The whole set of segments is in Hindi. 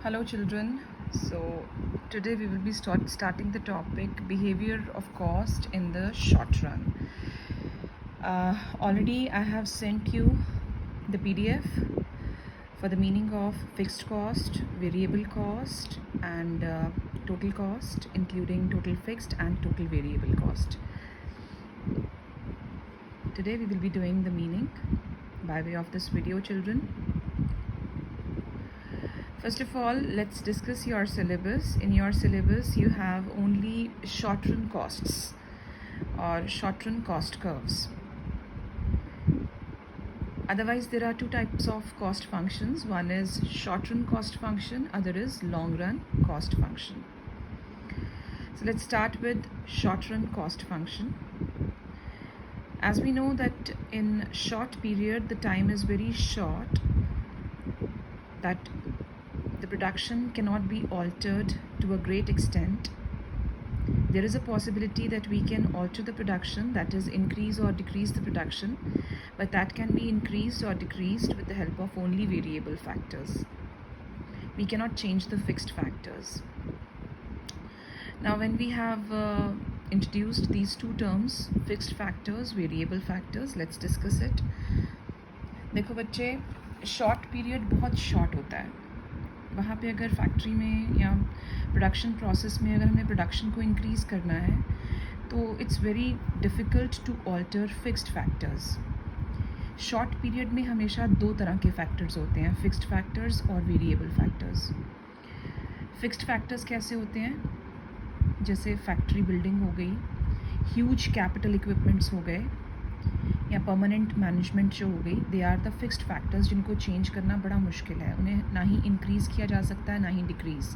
Hello children. So today we will be starting the topic behavior of cost in the short run. Already I have sent you the PDF for the meaning of fixed cost, variable cost and total cost, including total fixed and total variable cost. Today we will be doing the meaning by way of this video, children. First of all, let's discuss your syllabus. In your syllabus, you have only short-run costs or short-run cost curves. Otherwise, there are two types of cost functions. One is short-run cost function, other is long-run cost function. So let's start with short-run cost function. As we know that in short period, the time is very short, that the production cannot be altered to a great extent. There is a possibility that we can alter the production, that is increase or decrease the production, but that can be increased or decreased with the help of only variable factors. We cannot change the fixed factors. Now when we have introduced these two terms, fixed factors, variable factors, let's discuss it. देखो बच्चे, शॉर्ट पीरियड बहुत शॉर्ट होता है. वहाँ पे अगर फैक्ट्री में या प्रोडक्शन प्रोसेस में अगर हमें प्रोडक्शन को इंक्रीज़ करना है तो it's very difficult to alter fixed factors. Short period में हमेशा दो तरह के फैक्टर्स होते हैं, फिक्स्ड फैक्टर्स और वेरिएबल फैक्टर्स. फिक्स्ड फैक्टर्स कैसे होते हैं? जैसे फैक्ट्री बिल्डिंग हो गई, ह्यूज कैपिटल इक्विपमेंट्स हो गए या परमानेंट मैनेजमेंट जो हो गई, they are the fixed factors जिनको चेंज करना बड़ा मुश्किल है. उन्हें ना ही इंक्रीज़ किया जा सकता है ना ही डिक्रीज़.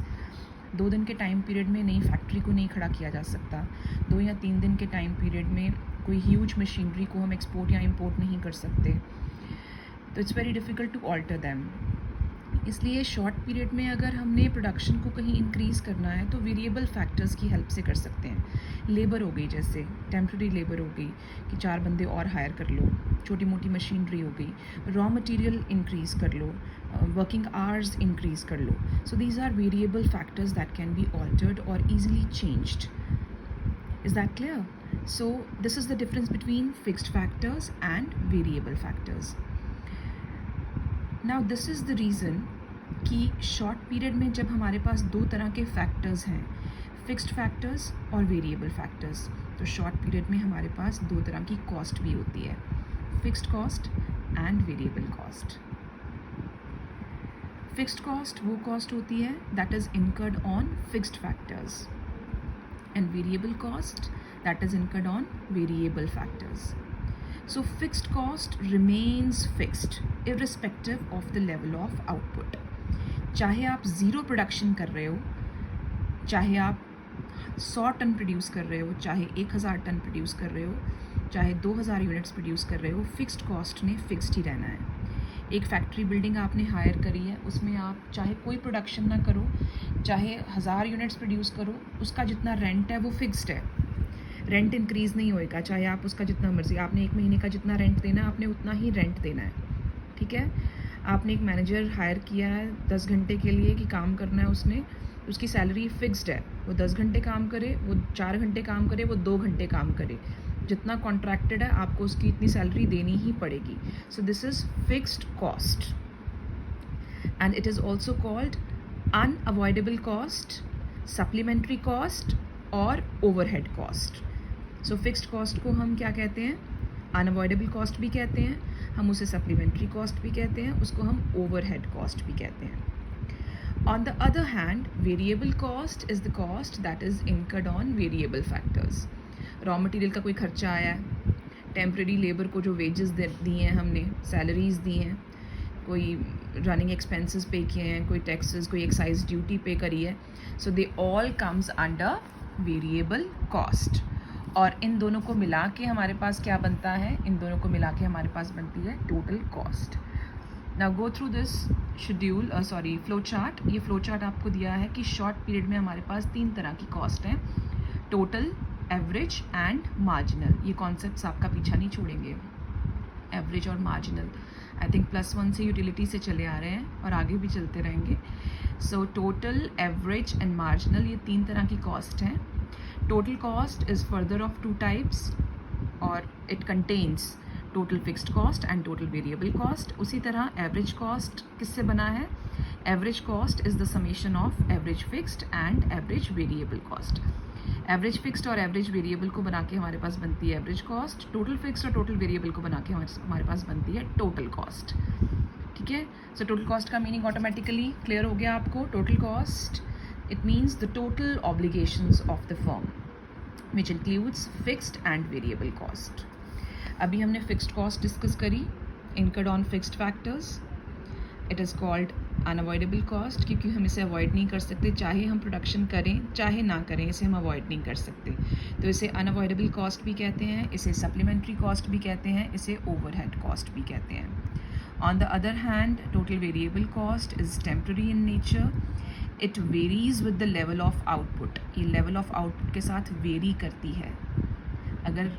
2 दिन के टाइम पीरियड में नई फैक्ट्री को नहीं खड़ा किया जा सकता. 2 या 3 दिन के टाइम पीरियड में कोई ह्यूज मशीनरी को हम एक्सपोर्ट या इम्पोर्ट नहीं कर सकते. तो it's very difficult to alter them. इसलिए शॉर्ट पीरियड में अगर हमने प्रोडक्शन को कहीं इंक्रीज़ करना है तो वेरिएबल फैक्टर्स की हेल्प से कर सकते हैं. लेबर हो गई, जैसे टेम्प्रेरी लेबर हो गई कि 4 बंदे और हायर कर लो, छोटी मोटी मशीनरी हो गई, रॉ मटेरियल इंक्रीज़ कर लो, वर्किंग आवर्स इंक्रीज़ कर लो. So these are variable factors that can be altered और easily changed. Is that clear? So this is the difference between fixed factors and variable factors. Now this is the reason कि शॉर्ट पीरियड में जब हमारे पास दो तरह के फैक्टर्स हैं, फिक्स्ड फैक्टर्स और वेरिएबल फैक्टर्स, तो शॉर्ट पीरियड में हमारे पास दो तरह की कॉस्ट भी होती है, fixed cost and variable cost. Fixed cost वो कॉस्ट होती है that is incurred on fixed factors and variable cost that is incurred on variable factors. So fixed cost remains fixed irrespective of the level of output. चाहे आप ज़ीरो प्रोडक्शन कर रहे हो, चाहे आप 100 टन प्रोड्यूस कर रहे हो, चाहे 1000 टन प्रोड्यूस कर रहे हो, चाहे 2000 यूनिट्स प्रोड्यूस कर रहे हो, फिक्स्ड कॉस्ट ने फिक्स्ड ही रहना है. एक फैक्ट्री बिल्डिंग आपने हायर करी है, उसमें आप चाहे कोई प्रोडक्शन ना करो, चाहे 1000 यूनिट्स प्रोड्यूस करो, उसका जितना रेंट है वो फिक्स्ड है. रेंट इंक्रीज़ नहीं होएगा, चाहे आप उसका जितना मर्जी, आपने 1 महीने का जितना रेंट देना है आपने उतना ही रेंट देना है. ठीक है? आपने एक मैनेजर हायर किया है 10 घंटे के लिए कि काम करना है, उसने उसकी सैलरी फिक्स्ड है. वो 10 घंटे काम करे, वो 4 घंटे काम करे, वो 2 घंटे काम करे, जितना कॉन्ट्रैक्टेड है आपको उसकी इतनी सैलरी देनी ही पड़ेगी. So this is fixed cost and it is also called unavoidable cost, supplementary cost और overhead cost. So fixed cost को हम क्या कहते हैं? अनअवॉइडेबल कॉस्ट भी कहते हैं, हम उसे सप्लीमेंट्री कॉस्ट भी कहते हैं, उसको हम ओवरहेड कॉस्ट भी कहते हैं. On the other hand, variable cost is the cost that is incurred on variable factors. Raw material का कोई खर्चा आया है, टेम्प्रेरी लेबर को जो वेजेस दिए हैं हमने, सैलरीज दी हैं, कोई रनिंग एक्सपेंसेस पे किए हैं, कोई टैक्सेस, कोई एक्साइज ड्यूटी पे करी है, so they all comes under variable cost. और इन दोनों को मिला के हमारे पास क्या बनता है? इन दोनों को मिला के हमारे पास बनती है total cost. Now go through this schedule, flow chart. ये फ्लो चार्ट आपको दिया है कि शॉर्ट पीरियड में हमारे पास 3 तरह की कॉस्ट हैं, टोटल, एवरेज एंड मार्जिनल. ये कॉन्सेप्ट्स आपका पीछा नहीं छोड़ेंगे, एवरेज और मार्जिनल. आई थिंक +1 से यूटिलिटी से चले आ रहे हैं और आगे भी चलते रहेंगे. So total, average and marginal, ये 3 तरह की कॉस्ट हैं. Total cost is further of 2 types और it contains total fixed cost and total variable cost. उसी तरह एवरेज कॉस्ट किससे बना है? Average cost is the summation of average fixed and average variable cost. Average fixed और एवरेज वेरिएबल को बना के हमारे पास बनती है एवरेज कॉस्ट. टोटल फिक्स्ड और टोटल वेरिएबल को बना के हमारे पास बनती है टोटल कॉस्ट. ठीक है. सो टोटल कॉस्ट का मीनिंग ऑटोमेटिकली क्लियर हो गया आपको. Total cost, it means the total obligations of the firm which includes fixed and variable cost. अभी हमने फिक्स्ड कॉस्ट डिस्कस करी, incurred on fixed factors. It is called unavoidable cost, क्योंकि हम इसे अवॉइड नहीं कर सकते. चाहे हम प्रोडक्शन करें चाहे ना करें, इसे हम अवॉइड नहीं कर सकते. तो इसे अनअवॉइडेबल कॉस्ट भी कहते हैं, इसे सप्लीमेंट्री कॉस्ट भी कहते हैं, इसे ओवरहेड कॉस्ट भी कहते हैं. On the other hand, total variable cost is temporary in nature. It varies with the level of output. ये लेवल ऑफ आउटपुट के साथ वेरी करती है. अगर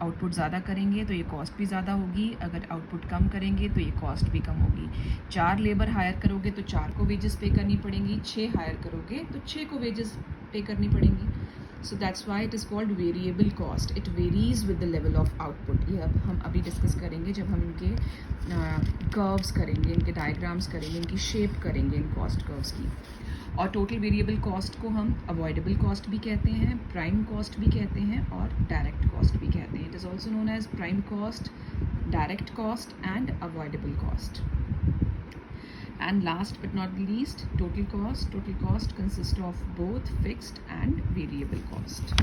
आउटपुट ज़्यादा करेंगे तो ये कॉस्ट भी ज़्यादा होगी, अगर आउटपुट कम करेंगे तो ये कॉस्ट भी कम होगी. 4 लेबर हायर करोगे तो 4 को वेजेस पे करनी पड़ेंगी, 6 हायर करोगे तो 6 को वेजेस पे करनी पड़ेंगी. So that's why it is called variable cost. It varies with the level of output. ये अब हम अभी डिस्कस करेंगे जब हम इनके कर्व्स करेंगे, इनके डायग्राम्स करेंगे, इनकी शेप करेंगे इन कॉस्ट कर्व्स की. और टोटल वेरिएबल कॉस्ट को हम अवॉइडेबल कॉस्ट भी कहते हैं, प्राइम कॉस्ट भी कहते हैं और डायरेक्ट कॉस्ट भी कहते हैं. It is also known as prime cost, direct cost and avoidable cost. And last but not least, total cost. Total cost consists of both fixed and variable cost.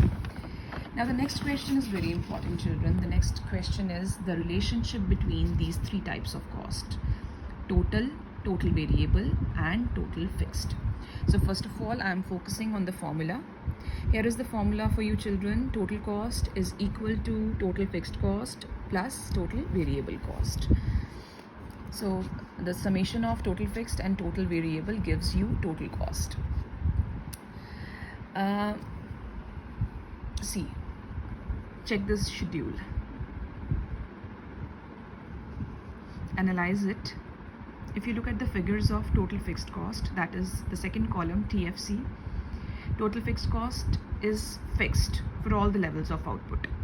Now the next question is very important, children. The next question is the relationship between these 3 types of cost: total, total variable and total fixed. So first of all, I am focusing on the formula. Here is the formula for you, children. Total cost is equal to total fixed cost plus total variable cost. So the summation of total fixed and total variable gives you total cost. See, check this schedule. Analyze it. If you look at the figures of total fixed cost, that is the second column, TFC, total fixed cost is fixed for all the levels of output.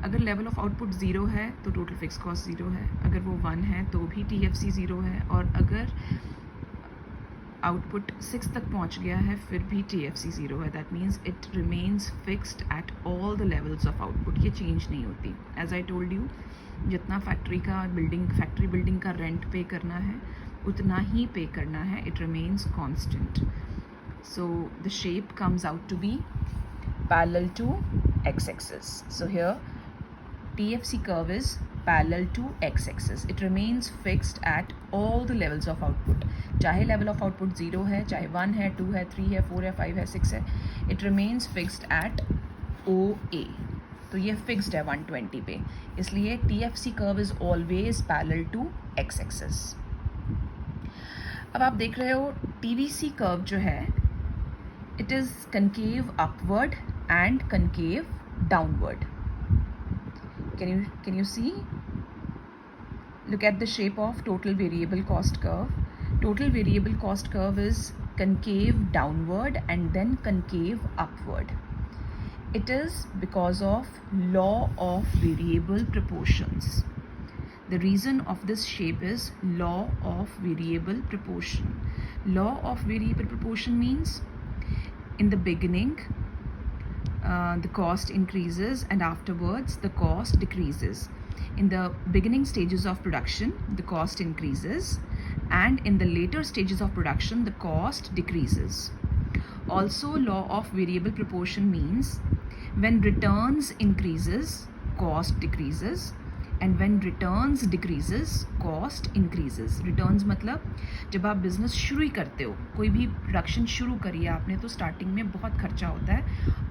अगर लेवल ऑफ आउटपुट 0 है तो टोटल फिक्स कॉस्ट 0 है, अगर वो 1 है तो भी TFC 0 है, और अगर आउटपुट 6 तक पहुंच गया है फिर भी TFC 0 है. That means it remains fixed at all the levels of output. ये चेंज नहीं होती. एज आई टोल्ड यू, जितना फैक्ट्री बिल्डिंग का रेंट पे करना है उतना ही पे करना है. It remains constant. So the shape comes out to be parallel to x-axis. So here TFC curve is parallel to x-axis. It remains fixed at all the levels of output. चाहे level of output 0 है, चाहे 1 है, 2 है, 3 है, 4 है, 5 है, 6 है, it remains fixed at OA. तो ये fixed है 120 पे, इसलिए TFC curve is always parallel to x-axis. अब आप देख रहे हो TVC curve जो है, it is concave upward and concave downward. Can you see? Look at the shape of total variable cost curve. Total variable cost curve is concave downward and then concave upward. It is because of law of variable proportions. The reason of this shape is law of variable proportion. Law of variable proportion means in the beginning the cost increases and afterwards the cost decreases. In the beginning stages of production the cost increases and in the later stages of production the cost decreases. Also, law of variable proportion means when returns increases cost decreases and when returns decreases cost increases. Returns मतलब जब आप बिजनेस शुरू ही करते हो, कोई भी प्रोडक्शन शुरू करिए आपने, तो स्टार्टिंग में बहुत खर्चा होता है,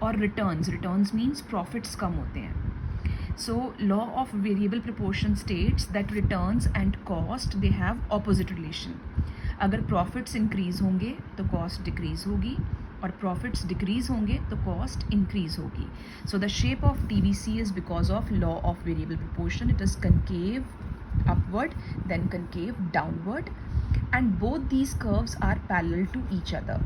और रिटर्न्स मीन्स प्रॉफिट्स कम होते हैं. So law of variable proportion states that returns and cost they have opposite relation. अगर प्रॉफिट्स इंक्रीज होंगे तो कॉस्ट डिक्रीज होगी, और प्रॉफिट्स डिक्रीज होंगे तो कॉस्ट इंक्रीज होगी. सो the shape of TVC is because of law of variable proportion. It is concave upward, then concave downward, and both these curves are parallel to each other.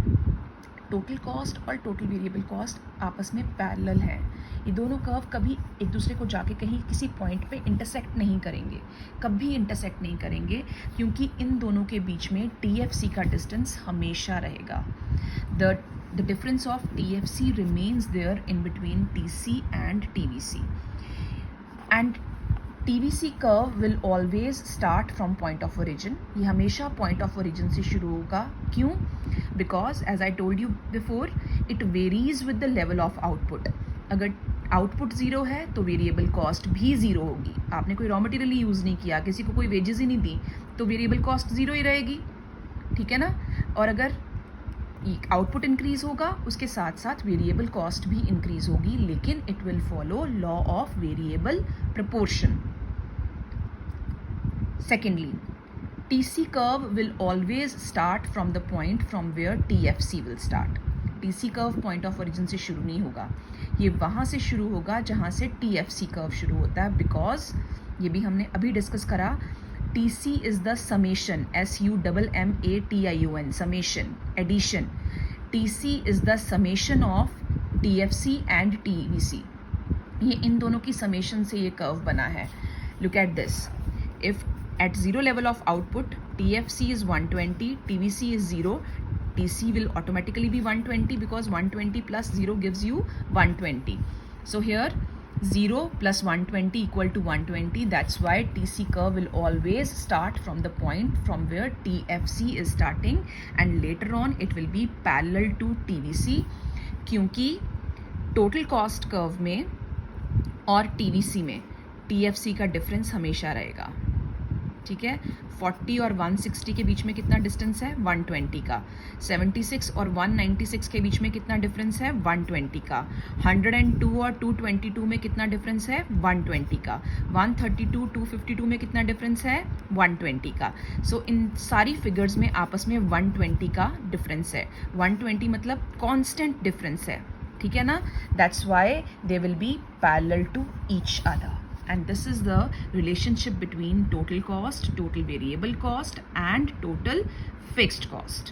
Total cost और टोटल वेरिएबल कॉस्ट आपस में पैरेलल हैं. ये दोनों कर्व कभी एक दूसरे को जाके कहीं किसी पॉइंट पे इंटरसेक्ट नहीं करेंगे, कभी इंटरसेक्ट नहीं करेंगे, क्योंकि इन दोनों के बीच में TFC का डिस्टेंस हमेशा रहेगा. The difference of TFC remains there in between TC and TVC. And TVC curve will always start from point of origin. ये हमेशा point of origin से शुरू होगा. क्यों? Because as I told you before, it varies with the level of output. अगर आउटपुट ज़ीरो है तो वेरिएबल कॉस्ट भी ज़ीरो होगी. आपने कोई रॉ मटेरियल यूज़ नहीं किया, किसी को कोई वेजेस ही नहीं दी, तो वेरिएबल कॉस्ट ज़ीरो ही रहेगी. ठीक है ना. और अगर आउटपुट इंक्रीज होगा, उसके साथ साथ वेरिएबल कॉस्ट भी इंक्रीज होगी, लेकिन it will follow law of variable proportion. Secondly, TC curve will always start from the point from where TFC will start. TC curve point of origin से शुरू नहीं होगा, ये वहाँ से शुरू होगा जहाँ से TFC curve शुरू होता है. बिकॉज ये भी हमने अभी डिस्कस करा, TC is the summation, SUMMATION, summation, addition. TC is the summation of TFC and TVC. ये इन दोनों की summation से ये curve बना है. Look at this. If at zero level of output, TFC is 120, TVC is 0, TC will automatically be 120 because 120 plus 0 gives you 120. So here 0 plus 120 equal to 120. That's why TC curve will always start from the point from where TFC is starting, and later on it will be parallel to TVC, क्योंकि total cost curve में और TVC में TFC का डिफरेंस हमेशा रहेगा. ठीक है. 40 और 160 के बीच में कितना डिस्टेंस है? 120 का. 76 और 196 के बीच में कितना डिफरेंस है? 120 का. 102 और 222 में कितना डिफरेंस है? 120 का. 132 252 में कितना डिफरेंस है? 120 का. सो इन सारी फिगर्स में आपस में 120 का डिफरेंस है. 120 मतलब कांस्टेंट डिफरेंस है. ठीक है ना. That's why they will be parallel to each other. And this is the relationship between total cost, total variable cost, and total fixed cost.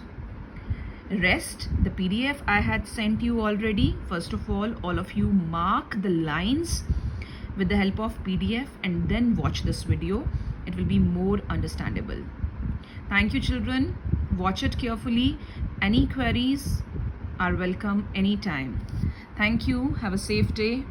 Rest, the PDF I had sent you already. First of all of you mark the lines with the help of PDF and then watch this video. It will be more understandable. Thank you, children. Watch it carefully. Any queries are welcome anytime. Thank you. Have a safe day.